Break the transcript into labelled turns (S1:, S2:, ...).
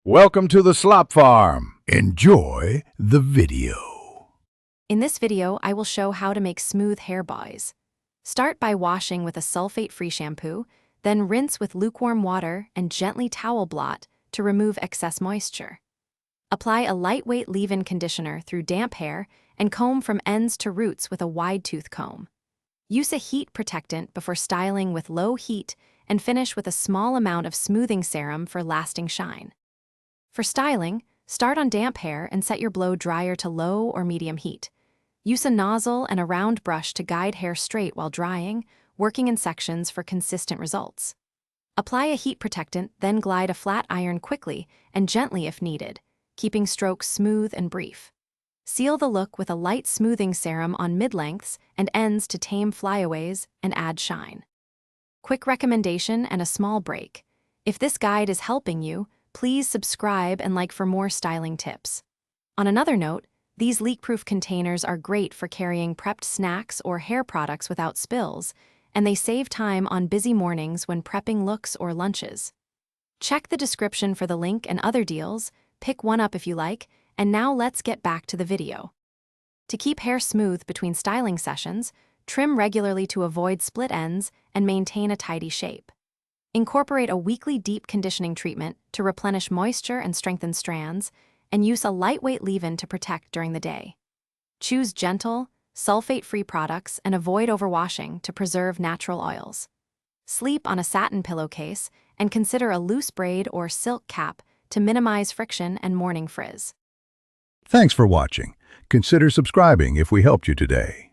S1: Welcome to the Slop Farm. Enjoy the video.
S2: In this video, I will show how to make smooth hair buys. Start by washing with a sulfate-free shampoo, then rinse with lukewarm water and gently towel blot to remove excess moisture. Apply a lightweight leave-in conditioner through damp hair and comb from ends to roots with a wide-tooth comb. Use a heat protectant before styling with low heat and finish with a small amount of smoothing serum for lasting shine. For styling, start on damp hair and set your blow dryer to low or medium heat. Use a nozzle and a round brush to guide hair straight while drying, working in sections for consistent results. Apply a heat protectant, then glide a flat iron quickly and gently if needed, keeping strokes smooth and brief. Seal the look with a light smoothing serum on mid-lengths and ends to tame flyaways and add shine. Quick recommendation and a small break. If this guide is helping you, please subscribe and like for more styling tips. On another note, these leak-proof containers are great for carrying prepped snacks or hair products without spills, and they save time on busy mornings when prepping looks or lunches. Check the description for the link and other deals, pick one up if you like, and now let's get back to the video. To keep hair smooth between styling sessions, trim regularly to avoid split ends and maintain a tidy shape. Incorporate a weekly deep conditioning treatment to replenish moisture and strengthen strands, and use a lightweight leave-in to protect during the day. Choose gentle, sulfate-free products and avoid overwashing to preserve natural oils. Sleep on a satin pillowcase and consider a loose braid or silk cap to minimize friction and morning frizz.
S1: Thanks for watching. Consider subscribing if we helped you today.